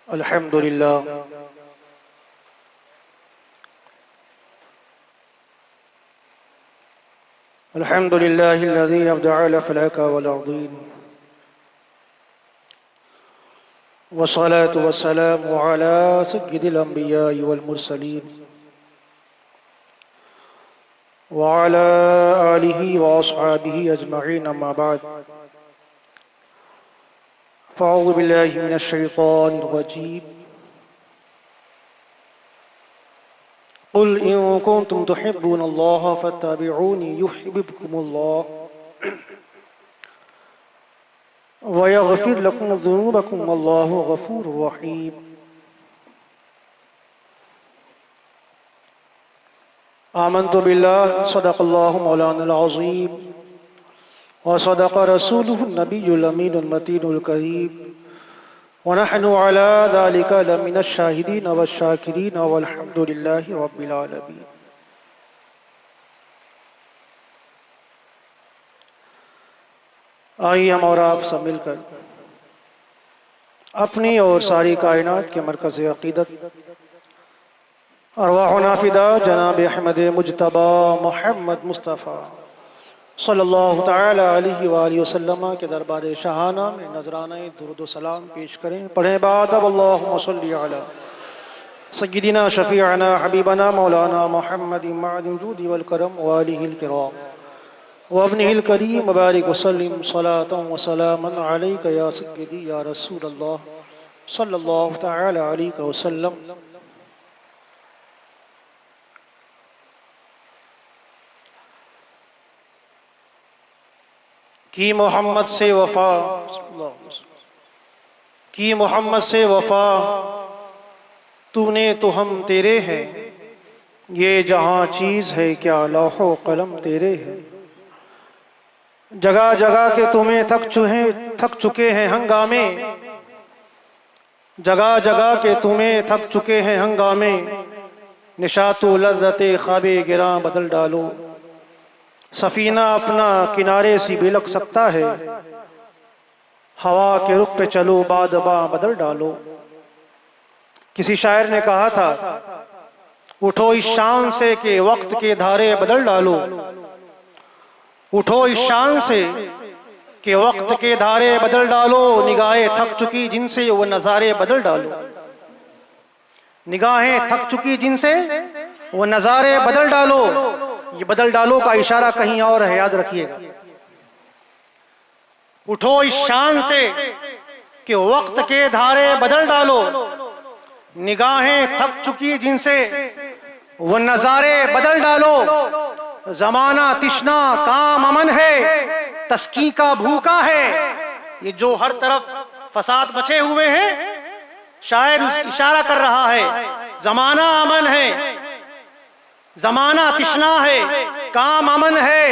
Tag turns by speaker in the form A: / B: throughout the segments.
A: الحمد لله الحمد لله الذي أبدع الأفلاك والأرضين، والصلاة والسلام على سيد الأنبياء والمرسلين وعلى آله وأصحابه أجمعين، أما بعد، فأعوذ بالله من الشيطان الرجيم. قل إن كنتم تحبون الله فاتبعوني يحببكم الله ويغفر لكم ذنوبكم والله غفور رحيم. آمنت بالله صدق الله مولانا العظيم وصدق رسوله النبي الأمين المتين الكريم، ونحن على ذلك لمن الشاهدين والشاكرين والحمد لله رب العالمين. آئیے ہم اور آپ سب مل کر اپنی اور ساری کائنات کے مرکز عقیدت ارواحنا فدا جناب احمد مجتبی محمد مصطفیٰ صلی اللہ تعالی علیہ وآلہ وسلم کے دربار شاہانہ میں نذرانہ درود و سلام پیش کریں. پڑھیں بعد اب اللہم صلی علی سیدنا شفیعنا حبیبنا مولانا محمد معدن جود والکرم وآلہ الکرام وابنہ الکریم مبارک وسلم صلاة و سلاما علیک یا سیدی یا رسول اللہ صلی اللہ تعالی علیہ وسلم. کی محمد سے وفا، کی محمد سے وفا، تو نے تو ہم تیرے ہیں، یہ جہاں چیز ہے کیا لوح و قلم تیرے ہیں. جگہ جگہ کے تمہیں تھک چکے ہیں ہنگامے، جگہ جگہ کے تمہیں تھک چکے ہیں ہنگامے، نشاط و لذت خواب گراں بدل ڈالو. سفینہ اپنا کنارے سی بھی لگ سکتا ہے، ہوا کے رخ پہ چلو باد باں بدل ڈالو. کسی شاعر نے کہا تھا اٹھو اس شان سے کہ وقت کے دھارے بدل ڈالو، اٹھو اس شان سے کہ وقت کے دھارے بدل ڈالو، نگاہیں تھک چکی جن سے وہ نظارے بدل ڈالو. نگاہیں تھک چکی جن سے وہ نظارے بدل ڈالو. یہ بدل ڈالو کا اشارہ کہیں اور ہے، یاد رکھیے گا. اٹھو اس شان سے کہ وقت کے دھارے بدل ڈالو، نگاہیں تھک چکی جن سے وہ نظارے بدل ڈالو. زمانہ تشنا کام امن ہے، تسکی کا بھوکا ہے. یہ جو ہر طرف فساد مچے ہوئے ہیں، شاعر اشارہ کر رہا ہے زمانہ امن ہے، زمانہ تشنا ہے، کام امن ہے،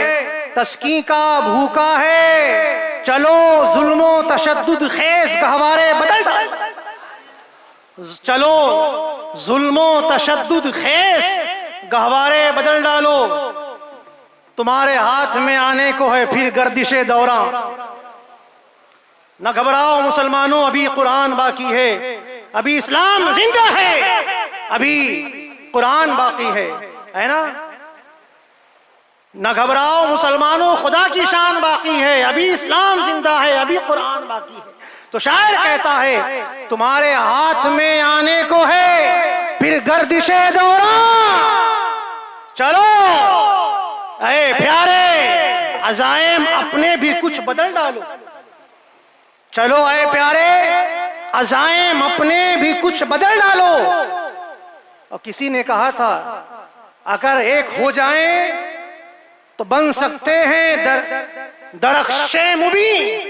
A: تسکی کا بھوکا ہے. چلو ظلم و تشدد خیز گہوارے بدل ڈالو، چلو ظلم و تشدد خیز گہوارے بدل ڈالو. تمہارے ہاتھ میں آنے کو ہے پھر گردش دوراں. نہ گھبراؤ مسلمانوں، ابھی قرآن باقی ہے، ابھی اسلام زندہ ہے، ابھی قرآن باقی ہے نا. نہ گھبراؤ مسلمانوں، خدا کی شان باقی ہے، ابھی اسلام زندہ ہے، ابھی قرآن باقی ہے. تو شاعر کہتا ہے تمہارے ہاتھ میں آنے کو ہے پھر گردش دوراں. چلو اے پیارے عزائم اپنے بھی کچھ بدل ڈالو. چلو اے پیارے عزائم اپنے بھی کچھ بدل ڈالو. اور کسی نے کہا تھا اگر ایک ہو جائیں تو بن سکتے ہیں درخش مبین.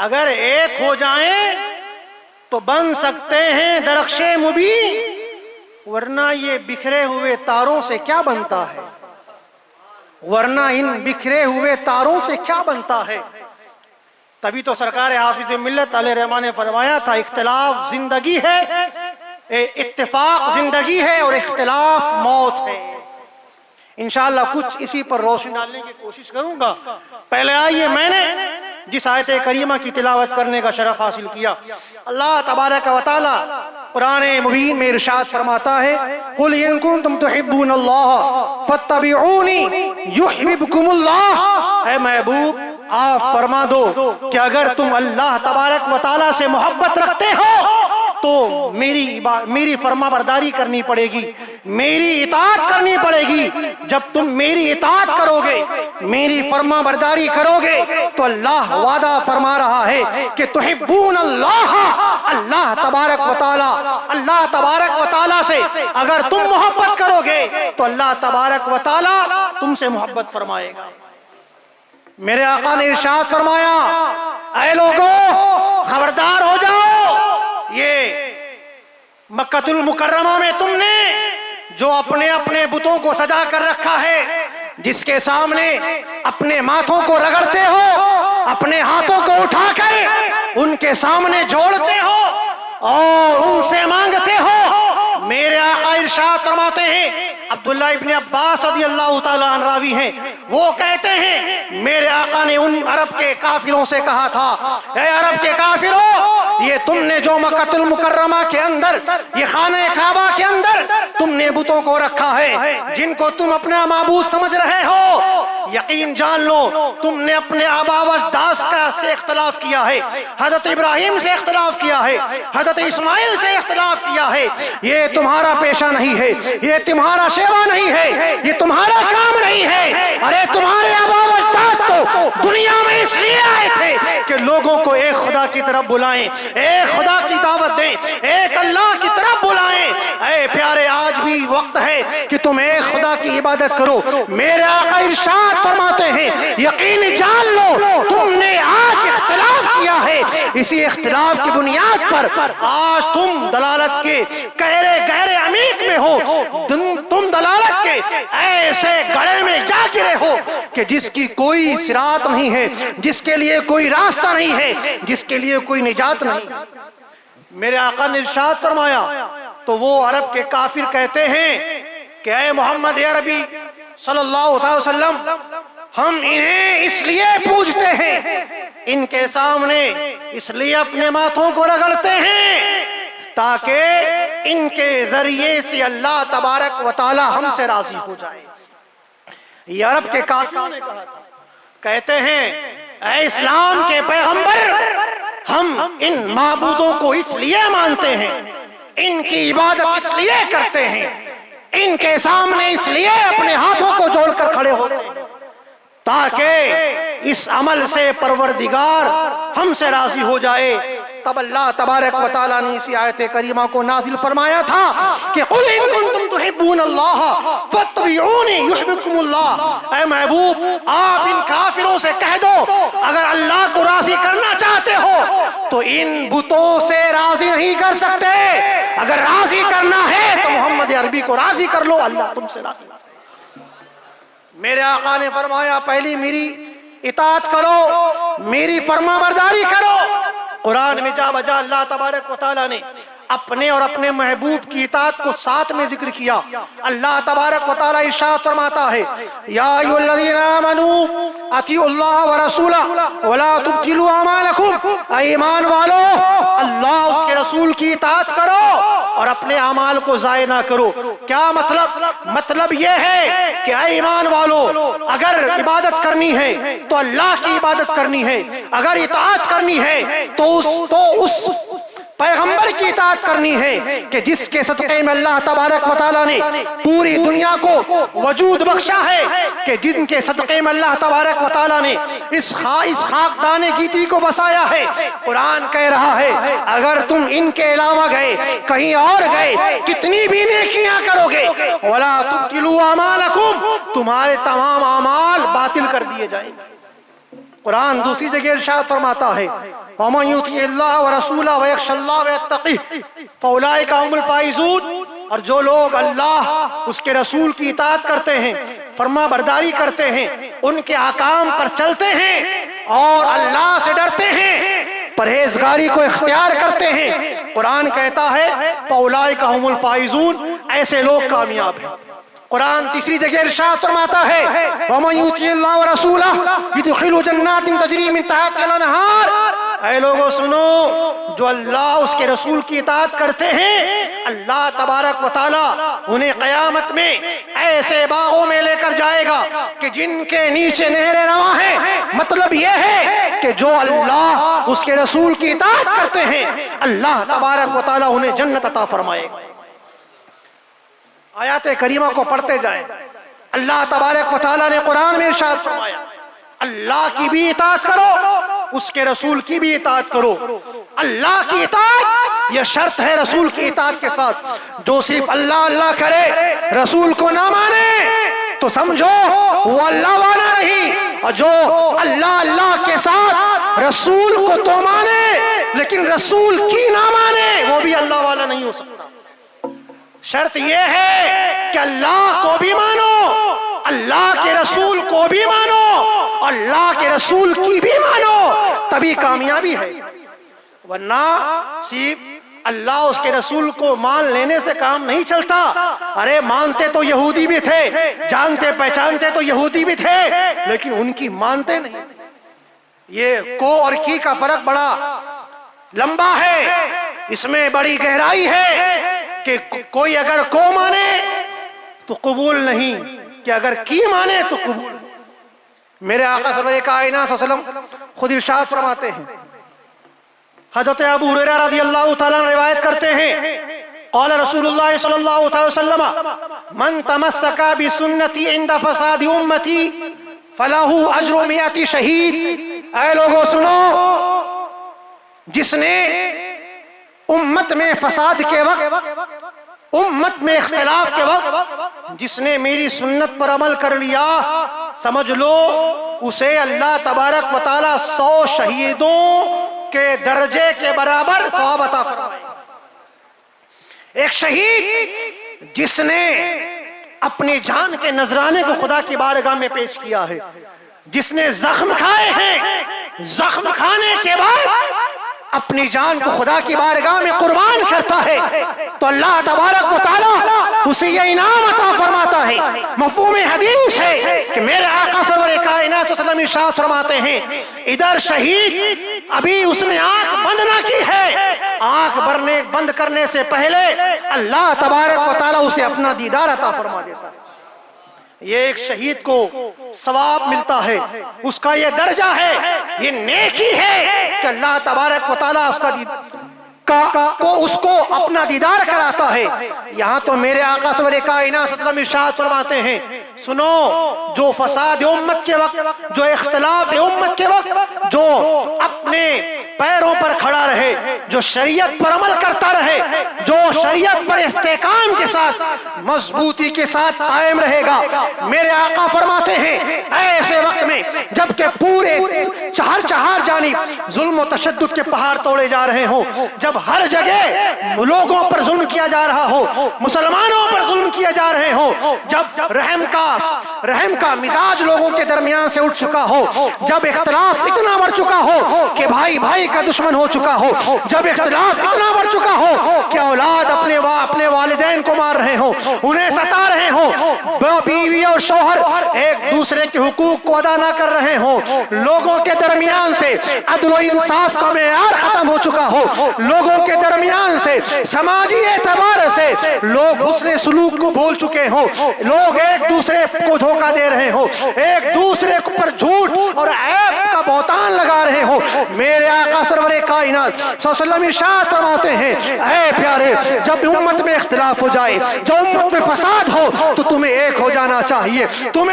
A: اگر ایک ہو جائیں تو بن سکتے ہیں درخش مبین، ورنہ یہ بکھرے ہوئے تاروں سے کیا بنتا ہے، ورنہ ان بکھرے ہوئے تاروں سے کیا بنتا ہے. تبھی تو سرکار حافظ ملت علیہ رحمٰن نے فرمایا تھا اختلاف زندگی ہے، اتفاق زندگی ہے اور اختلاف موت ہے. انشاءاللہ کچھ اسی پر روشنی ڈالنے کی کوشش کروں گا. پہلے آئیے میں نے جس آیت کریمہ کی تلاوت کرنے کا شرف حاصل کیا۔ اللہ تبارک و تعالی قرآن مبین میں ارشاد فرماتا ہے قُلْ إِن كُنتُمْ تُحِبُّونَ اللَّهَ فَاتَّبِعُونِي يُحْبِبْكُمُ اللَّهُ، اے محبوب آپ فرما دو کہ اگر تم اللہ تبارک و تعالی سے محبت رکھتے ہو تو میری فرما برداری کرنی پڑے گی، میری اطاعت کرنی پڑے گی۔ جب تم میری اطاعت کرو گے، میری فرما برداری کرو گے تو اللہ وعدہ فرما رہا ہے کہ تحبون اللہ، اللہ تبارک و تعالی سے اگر تم محبت کرو گے تو اللہ تبارک و تعالی تم سے محبت فرمائے گا۔ میرے آقا نے ارشاد فرمایا اے لوگوں خبردار ہو جاؤ، یہ مکہ المکرمہ میں تم نے جو اپنے اپنے بتوں کو سجا کر رکھا ہے، جس کے سامنے اپنے ماتھوں کو رگڑتے ہو، اپنے ہاتھوں کو اٹھا کر ان کے سامنے جوڑتے ہو اور ان سے مانگتے ہو، میرے آقا ارشاد فرماتے ہیں، عبداللہ ابن عباس رضی اللہ تعالیٰ عنہ راوی ہیں، وہ کہتے ہیں میرے آقا نے ان عرب کے کافروں سے کہا تھا اے عرب کے کافروں، یہ تم نے جو مکہ المکرمہ کے اندر، یہ خانہ کعبہ کے اندر تم نے بتوں کو رکھا ہے، جن کو تم اپنا معبود سمجھ رہے ہو، یقین جان لو تم نے اپنے آبا و اجداد سے اختلاف کیا ہے، حضرت ابراہیم سے اختلاف کیا ہے، حضرت اسماعیل سے اختلاف کیا ہے، یہ تمہارا پیشہ نہیں ہے، یہ تمہارا شیوا نہیں ہے، یہ تمہارا کام نہیں ہے۔ ارے تمہارے آبا و اجداد تو دنیا میں اس لیے آئے تھے کہ لوگوں کو ایک خدا کی طرف بلائیں، ایک خدا کی دعوت دیں، ایک اللہ کی طرف بلائیں۔ اے پیارے آج بھی وقت ہے کہ تم ایک خدا کی عبادت کرو۔ میرے آقا ارشاد فرماتے ہیں یقین جان لو تم نے آج اختلاف کیا ہے، اسی اختلاف کی بنیاد پر آج تم دلالت کے گہرے عمیق میں ہو، تم دلالت کے ایسے گڑھے میں جا گرے ہو کہ جس کی کوئی صراط نہیں ہے، جس کے لیے کوئی راستہ نہیں ہے، جس کے لیے کوئی نجات نہیں۔ میرے آقا نے ارشاد فرمایا تو وہ عرب کے کافر کہتے ہیں کہ اے محمد عربی صلی اللہ علیہ وسلم، ہم انہیں اس لیے پوجتے ہیں، ان کے سامنے اس لیے اپنے ماتھوں کو رگڑتے ہیں تاکہ ان کے ذریعے سے اللہ تبارک و تعالی ہم سے راضی ہو جائے۔ یہ عرب کے کافروں نے کہا تھا، کہتے ہیں اے اسلام کے پیغمبر، ہم ان معبودوں کو اس لیے مانتے ہیں، ان کی عبادت اس لیے کرتے ہیں، ان کے سامنے اس لیے اپنے ہاتھوں کو جوڑ کر کھڑے ہوتے ہیں تاکہ اس عمل سے پروردگار ہم سے راضی ہو جائے۔ تب اللہ تبارک و تعالیٰ نے اسی آیت کریمہ کو نازل فرمایا تھا کہ قُلْ إِن كُنتُمْ تُحِبُّونَ اللَّهَ فَاتَّبِعُونِي يُحْبِبْكُمُ اللَّهُ، اے محبوب آپ ان کافروں سے کہہ دو اگر اللہ کو راضی کرنا چاہتے ہو تو ان بتوں سے راضی نہیں کر سکتے، اگر راضی کرنا ہے تو محمد عربی کو راضی کر لو، اللہ تم سے راضی۔ میرے آقا نے فرمایا پہلی میری اطاعت کرو، میری فرما برداری کرو۔ قرآن میں جا بجا اللہ تبارک و تعالیٰ نے اپنے اور اپنے محبوب کی اطاعت کو ساتھ میں ذکر کیا۔ اللہ تبارک و تعالیٰ ارشاد فرماتا ہے یا ایھا الذین آمنوا اطیعوا اللہ ورسولہ ولا تبطلوا اعمالکم، اے ایمان والو اللہ اس کے رسول کی اطاعت کرو اور اپنے اعمال کو ضائع نہ کرو۔ کیا مطلب یہ ہے کہ اے ایمان والو اگر عبادت کرنی ہے تو اللہ کی عبادت کرنی ہے، اگر اطاعت کرنی ہے تو اس پیغمبر کی اطاعت کرنی ہے کہ جس کے صدقے میں اللہ تبارک و تعالیٰ نے پوری دنیا کو وجود بخشا ہے، کہ جن کے صدقے میں اللہ تبارک و تعالیٰ نے اس خاکدان گیتی کو بسایا ہے۔ قرآن کہہ رہا ہے اگر تم ان کے علاوہ گئے، کہیں اور گئے، کتنی بھی نیکیاں کرو گے وَلَا تُبْطِلُوا أَعْمَالَكُمْ، تمہارے تمام اعمال باطل کر دیے جائیں گے۔ قرآن دوسری جگہ ارشاد فرماتا ہے وَمَن يُطِعِ اللَّهَ وَرَسُولَهُ وَيَخْشَ اللَّهَ وَيَتَّقِهُ فَأُولَٰئِكَ هُمُ الْفَائِزُونَ، اور جو لوگ اللہ اس کے رسول کی اطاعت کرتے ہیں، فرما برداری کرتے ہیں، ان کے احکام پر چلتے ہیں اور اللہ سے ڈرتے ہیں، پرہیزگاری کو اختیار کرتے ہیں، قرآن کہتا ہے فَأُولَٰئِكَ هُمُ الْفَائِزُونَ، ایسے لوگ کامیاب ہیں۔ قرآن تیسری جگہ ارشاد فرماتا ہے وَمَن يُطِعِ اللَّهَ وَرَسُولَهُ يُدْخِلْهُ جَنَّاتٍ تَجْرِي مِن تَحْتِهَا الْأَنْهَارُ۔ اے لوگوں سنو، جو اللہ اس کے رسول کی اطاعت کرتے ہیں، اللہ تبارک و تعالی انہیں قیامت میں ایسے باغوں میں لے کر جائے گا کہ جن کے نیچے نہریں رواں ہیں۔ مطلب یہ ہے کہ جو اللہ اس کے رسول کی اطاعت کرتے ہیں، اللہ تبارک و تعالی انہیں جنت عطا فرمائے گا۔ آیات کریمہ کو پڑھتے جائیں۔ اللہ تبارک و تعالیٰ نے قرآن میں ارشاد فرمایا اللہ کی بھی اطاعت کرو، اس کے رسول کی بھی اطاعت کرو۔ اللہ کی اطاعت یہ شرط ہے رسول کی اطاعت کے ساتھ۔ جو صرف اللہ اللہ کرے، رسول کو نہ مانے، تو سمجھو وہ اللہ والا نہیں، اور جو اللہ اللہ کے ساتھ رسول کو تو مانے لیکن رسول کی نہ مانے، وہ بھی اللہ والا نہیں ہو سکتا۔ شرط یہ ہے کہ اللہ کو بھی مانو، اللہ کے رسول کو بھی مانو، اللہ کے رسول کی بھی مانو، تبھی کامیابی ہے۔ ورنہ صرف اللہ اس کے رسول کو مان لینے سے کام نہیں چلتا۔ ارے مانتے تو یہودی بھی تھے، جانتے پہچانتے تو یہودی بھی تھے، لیکن ان کی مانتے نہیں۔ یہ کو اور کی کا فرق بڑا لمبا ہے، اس میں بڑی گہرائی ہے کہ کوئی اگر کو مانے تو قبول نہیں، کہ اگر کی مانے تو قبول۔ میرے آقا سرور کائنات صلی اللہ علیہ وسلم خود ارشاد فرماتے ہیں، حضرت ابو ہریرہ رضی اللہ تعالیٰ عنہ روایت کرتے ہیں قال رسول اللہ صلی اللہ علیہ وسلم من تمسک بسنتی عند فساد امتی فلہ اجر 100 شہید۔ اے لوگوں سنو، جس نے امت میں فساد کے وقت، امت میں اختلاف کے وقت جس نے میری سنت پر عمل کر لیا، سمجھ لو اسے اللہ تبارک و تعالی 100 شہیدوں کے درجے کے برابر ثواب عطا فرمائے۔ ایک شہید جس نے اپنی جان کے نذرانے کو خدا کی بارگاہ میں پیش کیا ہے، جس نے زخم کھائے ہیں، زخم کھانے کے بعد اپنی جان کو خدا کی بارگاہ میں قربان کرتا ہے، تو اللہ تبارک و تعالی اسے یہ انعام عطا فرماتا ہے۔ مفہوم حدیث ہے کہ میرے آقا سرور کائنات صلی اللہ علیہ وسلم ارشاد فرماتے ہیں ادھر شہید ابھی اس نے آنکھ بند نہ کی ہے، آنکھ بند کرنے سے پہلے اللہ تبارک و تعالی اسے اپنا دیدار عطا فرما دیتا ہے۔ یہ ایک شہید کو ثواب ملتا ہے، اس کا یہ درجہ ہے، یہ نیکی ہے کہ اللہ تبارک و تعالیٰ اس کو اپنا دیدار کراتا ہے۔ یہاں تو میرے آقا سرور کائنات صلی اللہ علیہ وسلم ارشاد فرماتے ہیں سنو، جو فساد امت کے وقت، جو اختلاف امت کے وقت، جو اپنے پیروں پر کھڑا رہے، جو شریعت پر عمل کرتا رہے، جو شریعت پر استحکام کے ساتھ، مضبوطی کے ساتھ قائم رہے گا، میرے آقا فرماتے ہیں ایسے وقت میں جبکہ پورے چہار جانب ظلم و تشدد کے پہاڑ توڑے جا رہے ہوں، جب ہر جگہ لوگوں پر ظلم کیا جا رہا ہو، مسلمانوں پر ظلم کیا جا رہے ہو، جب رحم کا مزاج لوگوں کے درمیان سے اٹھ چکا ہو، جب اختلاف اتنا بڑھ چکا ہو کہ بھائی بھائی کا دشمن ہو چکا ہو، جب اختلاف اتنا بڑھ چکا ہو کہ اولاد اپنے والدین کو مار رہے ہو، انہیں ستا رہے ہو، بیوی اور شوہر ایک دوسرے کے حقوق کو ادا نہ کر رہے ہو، لوگوں کے درمیان سے عدل و انصاف کا معیار ختم ہو چکا ہو، لوگوں کے درمیان سے سماجی اعتبار سے لوگ حسن سلوک کو بھول چکے ہو، لوگ ایک دوسرے کو دھوکہ دے رہے ہو، ایک دوسرے پر جھوٹ اور عیب کا بہتان لگا رہے ہو، میرے آقا سرور کائنات صلی اللہ علیہ وسلم ارشاد فرماتے ہیں اے پیارے، جب امت میں اختلاف ہو جائے، جب امت میں فساد ہو، تو تمہیں ایک ہو جانا چاہیے، تم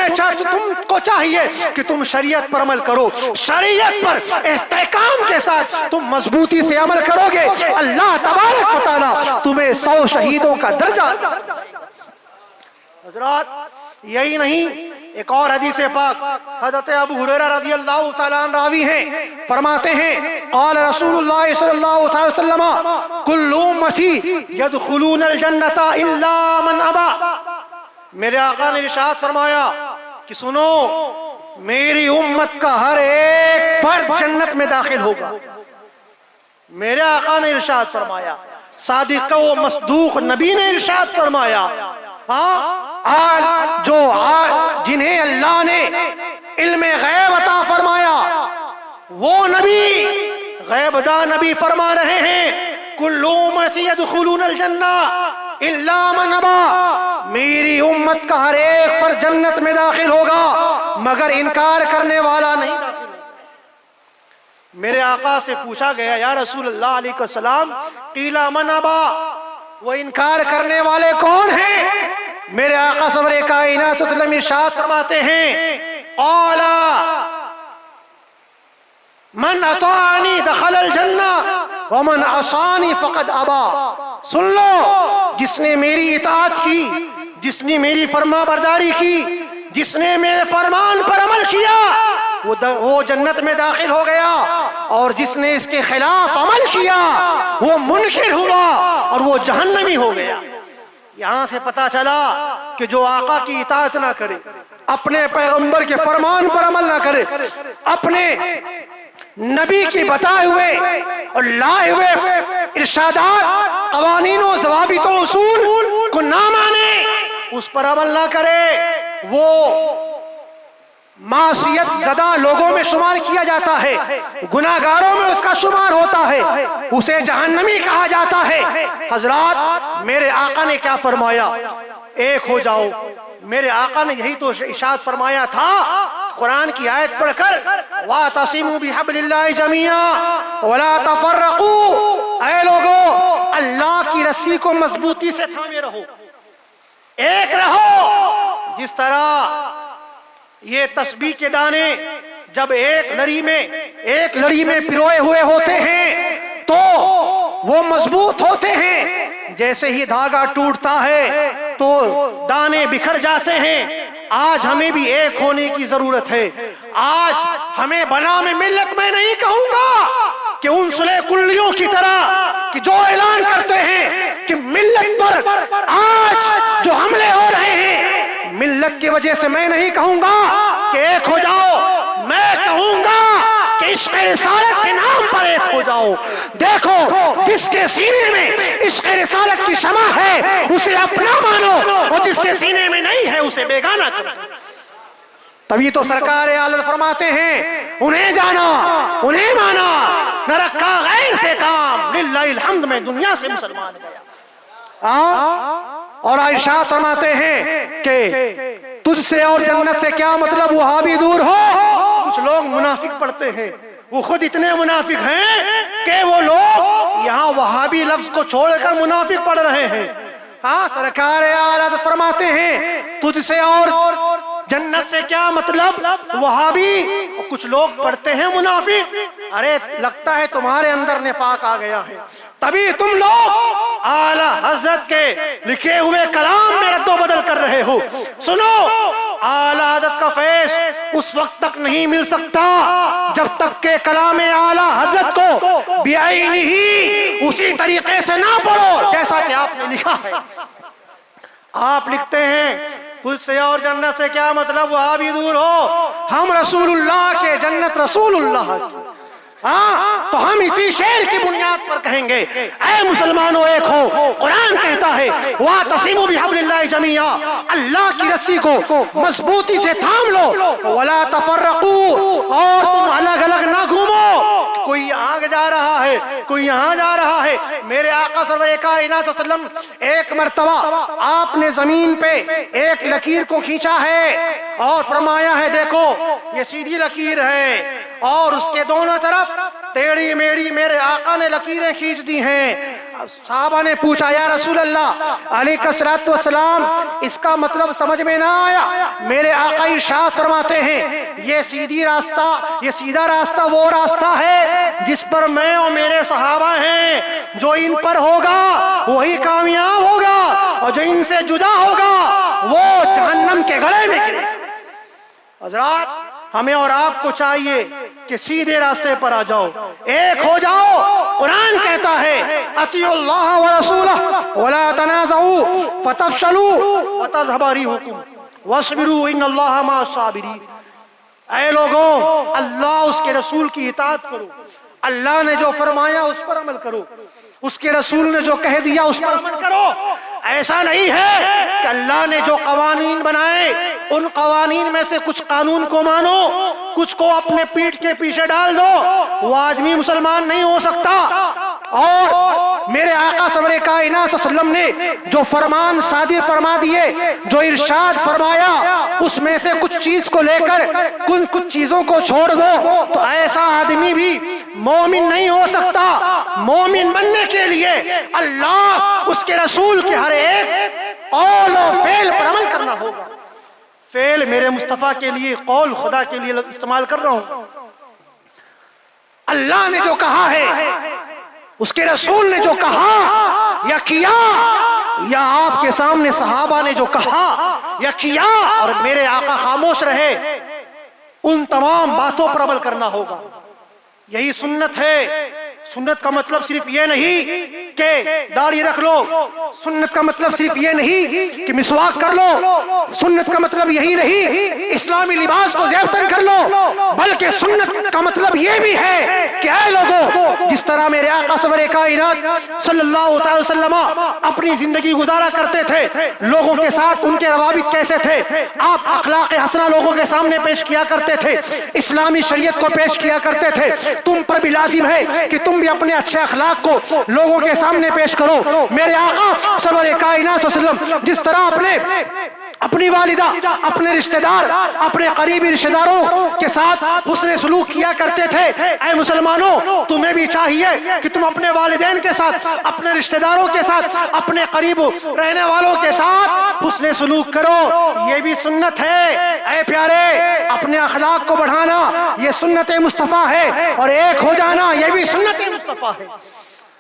A: کو چاہیے کہ تم شریعت پر عمل کرو، شریعت پر استحکام کے ساتھ تم مضبوطی سے عمل کرو گے، اللہ تبارک و تعالی تمہیں 100 شہیدوں کا درجہ۔ حضرات یہی نہیں، ایک اور حدیث پاک حضرت ابو ہریرہ رضی اللہ تعالیٰ عنہ راوی ہیں، فرماتے ہیں قال رسول اللہ صلی اللہ علیہ وسلم کل امتی یدخلون الجنۃ الا من ابا۔ میرے آقا نے ارشاد فرمایا کہ سنو، میری امت کا ہر ایک فرد جنت میں داخل ہوگا۔ میرے آقا نے ارشاد فرمایا، صادق و مصدوق نبی نے ارشاد فرمایا جنہیں اللہ نے علم غیب عطا فرمایا، وہ نبی غیب داں نبی فرما رہے ہیں کل امتی یدخلون الجنہ الا من ابا، میری امت کا ہر ایک فرد جنت میں داخل ہوگا مگر انکار کرنے والا نہیں داخل ہوگا۔ میرے آقا سے پوچھا گیا یا رسول اللہ علیہ السلام قیل من ابا، وہ انکار کرنے والے کون ہیں؟ میرے آقا سرور کائنات صلی اللہ علیہ وسلم ارشاد فرماتے ہیں قال من اطاعنی دخل الجنہ ومن عصانی فقد ابا، سن لو، جس نے میری اطاعت کی، جس نے میری فرما برداری کی، جس نے میرے فرمان پر عمل کیا وہ جنت میں داخل ہو گیا، اور جس نے اس کے خلاف عمل کیا وہ منکر ہوا اور وہ جہنمی ہو گیا۔ یہاں سے پتا چلا کہ جو آقا کی اطاعت نہ کرے، اپنے پیغمبر کے فرمان پر عمل نہ کرے، اپنے نبی کی بتائے ہوئے اور لائے ہوئے ارشادات، قوانین و ضوابط و اصول کو نہ مانے، اس پر عمل نہ کرے، وہ معصیت زدہ لوگوں میں شمار کیا جاتا ہے، گناہگاروں میں اس کا شمار ہوتا ہے، اسے جہنمی کہا جاتا ہے۔ حضرات، میرے آقا نے کیا فرمایا؟ ایک ہو جاؤ۔ میرے آقا نے یہی تو ارشاد فرمایا تھا قرآن کی آیت پڑھ کر وَاعْتَصِمُوا بِحَبْلِ اللَّهِ جَمِيعًا وَلَا تَفَرَّقُوا، اے لوگو اللہ کی رسی کو مضبوطی سے تھامے رہو، ایک رہو۔ جس طرح یہ تسبیح کے دانے جب ایک لڑی میں پروئے ہوئے ہوتے ہیں تو وہ مضبوط ہوتے ہیں، جیسے ہی دھاگا ٹوٹتا ہے تو دانے بکھر جاتے ہیں۔ آج ہمیں بھی ایک ہونے کی ضرورت ہے۔ آج ہمیں بنام ملت میں نہیں کہوں گا کہ ان سلے کلیوں کی طرح کہ جو اعلان کرتے ہیں کہ ملت پر آج جو حملے ہو رہے ہیں ملت کی وجہ سے، میں نہیں کہوں گا کہ ایک ہو جاؤ، میں کہوں گا کہ عشق رسالت کے نام پر ایک ہو جاؤ۔ دیکھو، جس کے سینے میں عشق رسالت کی شمع ہے اسے اپنا مانو، اور جس کے سینے میں نہیں ہے اسے بیگانہ کرو۔ تبھی تو سرکار عالم فرماتے ہیں انہیں جانا، انہیں مانا، نہ رکھا غیر سے کام، للہ الحمد میں دنیا سے مسلمان گیا۔ اور ارشاد فرماتے ہیں کہ تجھ سے اور جنت سے کیا مطلب، وہابی دور ہو۔ کچھ لوگ منافق پڑھتے ہیں، وہ خود اتنے منافق ہیں کہ وہ لوگ یہاں وہابی لفظ کو چھوڑ کر منافق پڑھ رہے ہیں۔ سرکار اعلیٰ فرماتے ہیں تجھ سے اور جنت سے کیا مطلب، وہابی۔ اور کچھ لوگ پڑھتے ہیں منافق، ارے لگتا ہے تمہارے اندر نفاق آ گیا ہے، تبھی تم لوگ اعلیٰ حضرت کے لکھے ہوئے کلام میں رد و بدل کر رہے ہو۔ سنو، اعلیٰ حضرت کا فیض اس وقت تک نہیں مل سکتا جب تک کہ کلام اعلیٰ حضرت کو بعینہ اسی طریقے سے نہ پڑھو جیسا کہ آپ نے لکھا ہے۔ آپ لکھتے ہیں تجھ سے اور جنت سے کیا مطلب، وہاں بھی دور ہو، ہم رسول اللہ کے، جنت رسول اللہ کی۔ تو ہم اسی شعر کی بنیاد پر کہیں گے اے مسلمانوں ایک ہو۔ قرآن کہتا ہے وَاعْتَصِمُوا بِحَبْلِ اللَّهِ جَمِيعًا، اللہ کی رسی کو مضبوطی سے تھام لو، وَلَا تَفَرَّقُوا، اور تم الگ الگ نہ گھومو، کوئی یہاں جا رہا ہے کوئی یہاں جا رہا ہے۔ میرے آقا سرور کائنات صلی اللہ علیہ وسلم ایک مرتبہ آپ نے زمین پہ ایک لکیر کو کھینچا ہے اور فرمایا ہے دیکھو یہ سیدھی لکیر ہے، اور اس کے دونوں طرف ٹیڑھی میڑھی میرے آقا نے لکیریں کھینچ دی ہیں۔ صحابہ نے پوچھا یا رسول اللہ علیہ الصلوۃ والسلام اس کا مطلب سمجھ میں نہ آیا۔ میرے آقا ارشاد فرماتے ہیں یہ سیدھا راستہ وہ راستہ ہے جس پر میں اور میرے صحابہ ہیں، جو ان پر ہوگا وہی کامیاب ہوگا، اور جو ان سے جدا ہوگا وہ جہنم کے گڑھے میں گرے۔ حضرات، ہمیں اور آپ کو چاہیے کہ سیدھے راستے پر آ جاؤ، ایک ہو جاؤ۔ قرآن کہتا ہے اطیعوا اللہ ورسولہ ولا تنازعوا فتفشلوا وتذهب ريحكم واصبروا ان اللہ مع الصابرین۔ اے لوگوں، اللہ اس کے رسول کی اطاعت کرو، اللہ نے جو فرمایا اس پر عمل کرو، اس کے رسول نے جو کہہ دیا اس پر عمل کرو۔ ایسا نہیں ہے کہ اللہ نے جو قوانین بنائے ان قوانین میں سے کچھ قانون کو مانو، کچھ کو اپنے پیٹھ کے پیچھے ڈال دو، وہ آدمی مسلمان نہیں ہو سکتا۔ اور میرے آقا سرور کائنات صلی اللہ علیہ وسلم نے جو فرمان صادر فرما دیے، جو ارشاد فرمایا، اس میں سے کچھ چیز کو لے کر کچھ چیزوں کو چھوڑ دو تو ایسا آدمی بھی مومن نہیں ہو سکتا۔ مومن بننے کے لیے اللہ، اس کے رسول کے ہر ایک قول و فعل پر عمل کرنا ہوگا۔ فعل میرے مصطفیٰ کے لیے، قول خدا کے لیے استعمال کر رہا ہوں۔ اللہ نے جو کہا ہے، اس کے رسول نے جو کہا یا کیا، یا آپ کے سامنے صحابہ نے جو کہا یا کیا اور میرے آقا خاموش رہے، ان تمام باتوں پر عمل کرنا ہوگا۔ یہی سنت ہے۔ سنت کا مطلب صرف یہ نہیں کہ داڑھی رکھ لو، سنت کا مطلب صرف یہ نہیں کہ مسواک کر لو، سنت کا مطلب یہی نہیں اسلامی لباس کو زیبتن کر لو، بلکہ سنت کا مطلب یہ بھی ہے کہ اے لوگو، جس طرح میرے آقا سرور کائنات صلی اللہ تعالی وسلم اپنی زندگی گزارا کرتے تھے، لوگوں کے ساتھ ان کے روابط کیسے تھے، آپ اخلاق حسنہ لوگوں کے سامنے پیش کیا کرتے تھے، اسلامی شریعت کو پیش کیا کرتے تھے۔ تم پر بھی لازم ہے کہ تم بھی اپنے اچھے اخلاق کو لوگوں کے سامنے پیش کرو۔ میرے آقا سرور کائنات صلی اللہ علیہ وسلم جس طرح اپنی والدہ، اپنے رشتہ دار، اپنے قریبی رشتہ داروں کے ساتھ حسن سلوک کیا کرتے تھے، اے مسلمانوں تمہیں بھی چاہیے کہ تم اپنے والدین کے ساتھ، اپنے رشتہ داروں کے ساتھ، اپنے قریب رہنے والوں کے ساتھ حسن سلوک کرو۔ یہ بھی سنت ہے۔ اے پیارے، اپنے اخلاق کو بڑھانا یہ سنت مصطفیٰ ہے، اور ایک ہو جانا یہ بھی سنت مصطفیٰ ہے۔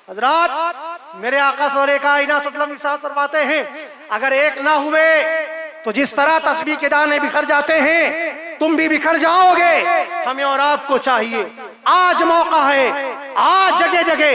A: حضرات، میرے آقا سرور کائنات صلی اللہ علیہ وسلم فرماتے ہیں، اگر ایک نہ ہوئے تو جس طرح تسبیح کے دانے بکھر جاتے ہیں تم بھی بکھر جاؤ گے۔ ہمیں اور آپ کو چاہیے، آج موقع ہے، آج جگہ جگہ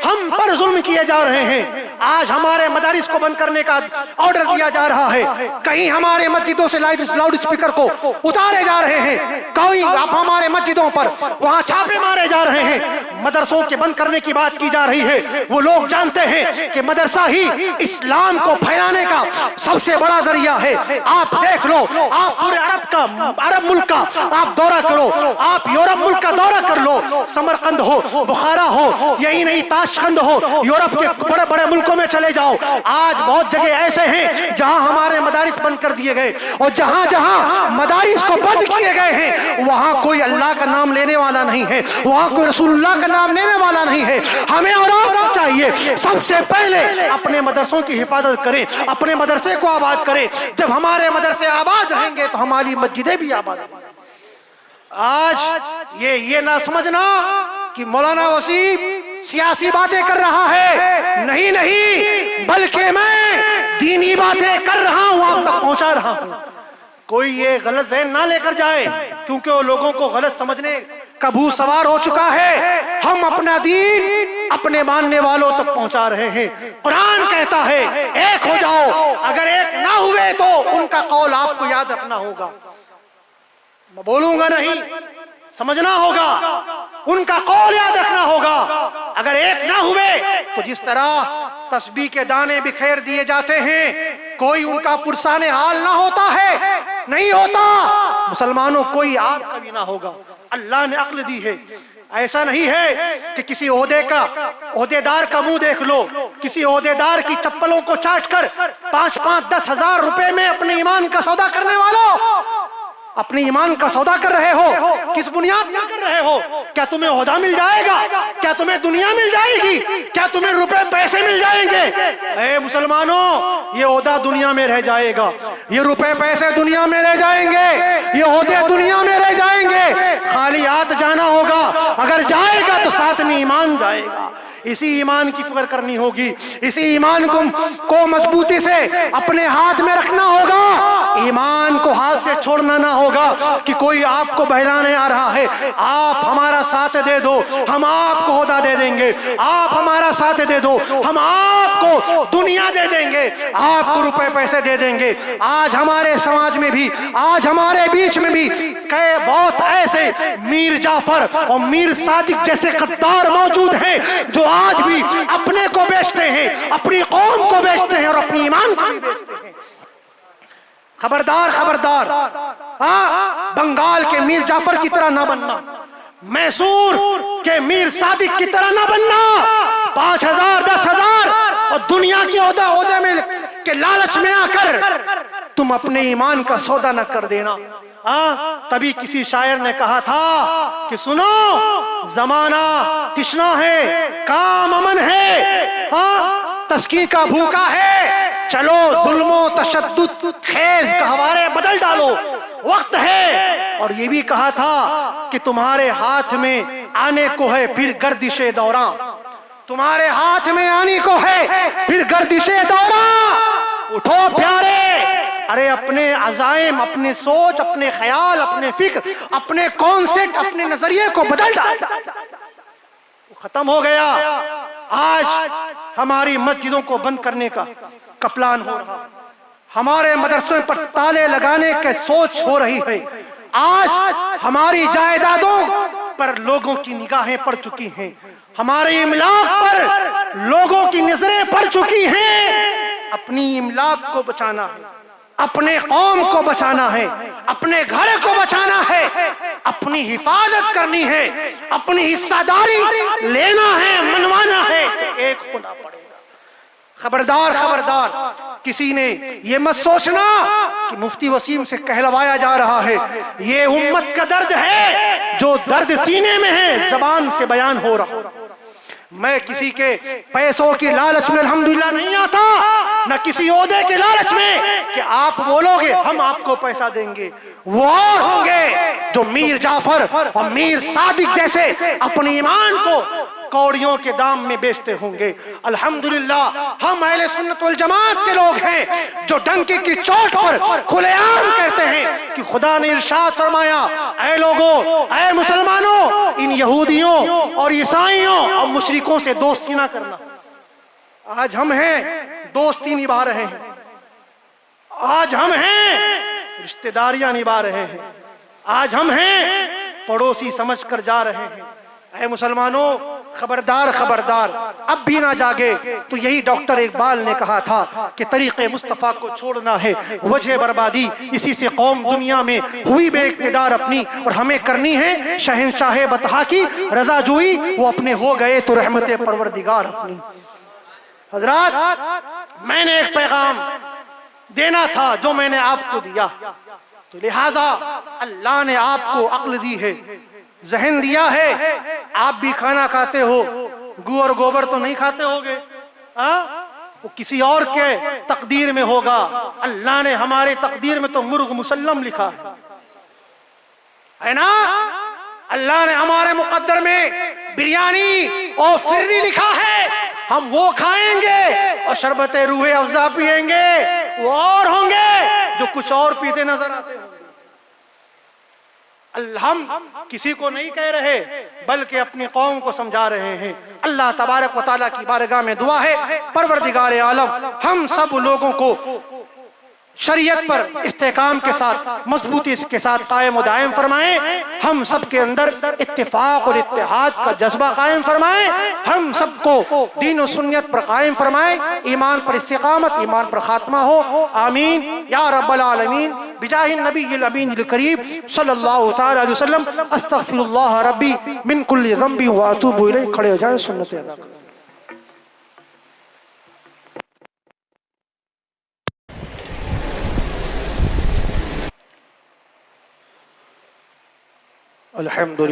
A: ہم پر ظلم کیے جا رہے ہیں، آج ہمارے مدارس کو بند کرنے کا آرڈر دیا جا رہا ہے، کہیں ہمارے مسجدوں سے لاؤڈ اسپیکر کو اتارے جا رہے ہیں، کوئی ہمارے مسجدوں پر وہاں چھاپے مارے جا رہے ہیں، مدرسوں کے بند کرنے کی بات کی جا رہی ہے۔ وہ لوگ جانتے ہیں کہ مدرسہ ہی اسلام کو پھیلانے کا سب سے بڑا ذریعہ ہے۔ آپ دیکھ لو، آپ پورے عرب ملک کا آپ دورہ کرو، آپ یورپ ملک کا دورہ کر لو، سمرقند ہو، بخارا ہو، یہی نہیں تاشقند ہو، یورپ کے بڑے بڑے ملکوں میں چلے جاؤ، آج بہت جگہ ایسے ہیں جہاں ہمارے مدارس بند کر دیے گئے، اور جہاں جہاں مدارس کو بند کیے گئے ہیں وہاں کوئی اللہ کا نام لینے والا نہیں ہے، وہاں کوئی رسول اللہ کا نام لینے والا نہیں ہے۔ ہمیں اور آپ کو چاہیے سب سے پہلے اپنے مدرسوں کی حفاظت کریں، اپنے مدرسے کو آباد کریں۔ جب ہمارے مدرسے آباد رہیں گے تو ہماری مسجدیں بھی آباد رہیں گی۔ آج یہ نہ سمجھنا کہ مولانا وسیم سیاسی باتیں کر رہا ہے، نہیں، بلکہ میں دینی باتیں کر رہا ہوں، آپ تک پہنچا رہا ہوں۔ کوئی یہ غلط ذہن نہ لے کر جائے، کیونکہ وہ لوگوں کو غلط سمجھنے کا بھوت سوار ہو چکا ہے۔ ہم اپنا دین اپنے ماننے والوں تک پہنچا رہے ہیں۔ قرآن کہتا ہے ایک ہو جاؤ، اگر ایک نہ ہوئے تو ان کا قول آپ کو یاد رکھنا ہوگا۔ میں بولوں گا نہیں، سمجھنا ہوگا، ان کا قول یاد رکھنا ہوگا۔ اگر ایک نہ ہوئے تو جس طرح تسبیح کے دانے بکھیر دیے جاتے ہیں، کوئی ان کا پرسان حال نہ ہوتا ہے، نہیں ہوتا۔ مسلمانوں کوئی آپ کا بھی نہ ہوگا۔ اللہ نے عقل دی ہے، ایسا نہیں ہے کہ کسی عہدے دار کا منہ دیکھ لو، کسی عہدے دار کی چپلوں کو چاٹ کر 5-5 10 ہزار روپے میں اپنے ایمان کا سودا کرنے والوں، اپنی ایمان کا سودا کر رہے ہو، کس بنیاد پر کر رہے ہو؟ کیا تمہیں عہدہ مل جائے گا؟ کیا تمہیں دنیا مل جائے گی؟ کیا تمہیں روپے پیسے مل جائیں گے؟ اے مسلمانوں، یہ عہدہ دنیا میں رہ جائے گا، یہ روپے پیسے دنیا میں رہ جائیں گے، یہ عہدے دنیا میں رہ جائیں گے، خالی ہاتھ جانا ہوگا۔ اگر جائے گا تو ساتھ میں ایمان جائے گا۔ اسی ایمان کی فکر کرنی ہوگی، اسی ایمان کو مضبوطی سے اپنے ہاتھ میں رکھنا ہوگا۔ ایمان کو ہاتھ سے چھوڑنا نہ ہوگا کہ کوئی آپ کو بہلانے آ رہا ہے، آپ ہمارا ساتھ دے دو، ہم آپ کو عہدہ دے دیں گے، آپ ہمارا ساتھ دے دو، ہم آپ کو دنیا دے دیں گے، آپ کو روپے پیسے دے دیں گے۔ آج ہمارے سماج میں بھی، آج ہمارے بیچ میں بھی کئی بہت ایسے میر جعفر اور میر صادق جیسے غدار موجود ہیں جو آج بھی اپنے کو بیچتے ہیں، اپنی قوم کو بیچتے ہیں اور اپنی ایمان کو بھی بیچتے ہیں۔ خبردار خبردار، بنگال کے میر جعفر کی طرح نہ بننا، میسور کے میر صادق کی طرح نہ بننا۔ 5,000 10,000 اور دنیا کی عہدے میں کے لالچ میں آ کر تم اپنے ایمان کا سودا نہ کر دینا۔ تبھی کسی شاعر نے کہا تھا کہ سنو، زمانہ تشنا ہے، کام امن ہے، تسکین کا بھوکا ہے، چلو ظلم و تشدد خیز گہوارے بدل ڈالو، وقت ہے۔ اور یہ بھی کہا تھا کہ تمہارے ہاتھ میں آنے کو ہے پھر گردش دوراں، تمہارے ہاتھ میں آنے کو ہے پھر گردش دوراں۔ اٹھو پیارے، ارے اپنے عزائم، اپنے سوچ، اپنے خیال، اپنے فکر، اپنے کانسیپٹ، اپنے نظریے کو بدل ڈال۔ ختم ہو گیا۔ آج ہماری مسجدوں کو بند کرنے کا پلان ہو رہا، ہمارے مدرسوں پر تالے لگانے کی سوچ ہو رہی ہے۔ آج ہماری جائیدادوں پر لوگوں کی نگاہیں پڑ چکی ہیں، ہمارے املاک پر لوگوں کی نظریں پڑ چکی ہیں۔ اپنی املاک کو بچانا ہے، اپنے قوم کو بچانا ہے، اپنے گھر کو بچانا ہے، اپنی حفاظت کرنی ہے، اپنی حصہ داری لینا ہے، منوانا ہے تو ایک ہونا پڑے گا۔ خبردار خبردار، کسی نے یہ مت سوچنا کہ مفتی وسیم سے کہلوایا جا رہا ہے، یہ امت کا درد ہے، جو درد سینے میں ہے زبان سے بیان ہو رہا۔ میں کسی کے پیسوں کی لالچ میں الحمدللہ نہیں آتا، نہ کسی عہدے کے لالچ میں کہ آپ بولو گے ہم آپ کو پیسہ دیں گے۔ وہ اور ہوں گے جو میر جعفر اور میر صادق جیسے اپنے ایمان کو کوڑیوں کے دام میں بیچتے ہوں گے۔ الحمدللہ ہم اہل سنت والجماعت کے لوگ ہیں جو ڈنکی کی چوٹ پر کھلے عام کہتے ہیں کہ خدا نے ارشاد فرمایا، اے لوگو، اے مسلمانوں، ان یہودیوں اور عیسائیوں اور مشرکوں سے دوستی نہ کرنا۔ آج ہم ہیں دوستی نبھا رہے ہیں، آج ہم ہیں رشتہ داریاں نبھا رہے ہیں، آج ہم ہیں پڑوسی سمجھ کر جا رہے ہیں۔ اے مسلمانوں، خبردار خبردار، اب بھی نہ جاگے تو یہی ڈاکٹر اقبال نے کہا تھا کہ طریق مصطفیٰ کو چھوڑنا ہے وجہ بربادی، اسی سے قوم دنیا میں ہوئی بے اقتدار اپنی، اور ہمیں کرنی ہے شہنشاہ بطحا کی رضا جوئی، وہ اپنے ہو گئے تو رحمت پروردگار اپنی۔ حضرات، میں نے ایک پیغام دینا تھا جو میں نے آپ کو دیا، تو لہٰذا اللہ نے آپ کو عقل دی ہے، ذہن دیا ہے، آپ بھی کھانا کھاتے ہو، گو اور گوبر تو نہیں کھاتے ہوگے، وہ کسی اور کے تقدیر میں ہوگا، اللہ نے ہمارے تقدیر میں تو مرغ مسلم لکھا ہے نا، اللہ نے ہمارے مقدر میں بریانی اور فرنی لکھا ہے، ہم وہ کھائیں گے اور شربت روح افزا پیئیں گے، وہ اور ہوں گے جو کچھ اور پیتے نظر آتے ہیں۔ ہم کسی کو نہیں کہہ رہے بلکہ اپنی قوم کو سمجھا رہے ہیں۔ اللہ تبارک و تعالیٰ کی بارگاہ میں دعا ہے، پروردگار عالم ہم سب لوگوں کو شریعت پر استحکام کے ساتھ، مضبوطی کے ساتھ قائم و دائم فرمائیں، ہم سب کے اندر اتفاق اور اتحاد کا جذبہ قائم فرمائیں، ہم سب کو دین و سنت پر قائم فرمائیں، ایمان پر استقامت، ایمان پر خاتمہ ہو، آمین یا رب العالمین، بجاہ النبی الامین الکریم صلی اللہ تعالی علیہ وسلم۔ استغفر اللہ ربی من کل ذنب واتوب الیہ۔ کھڑے ہو جائیں، سنت ادا کریں۔ الحمدللہ۔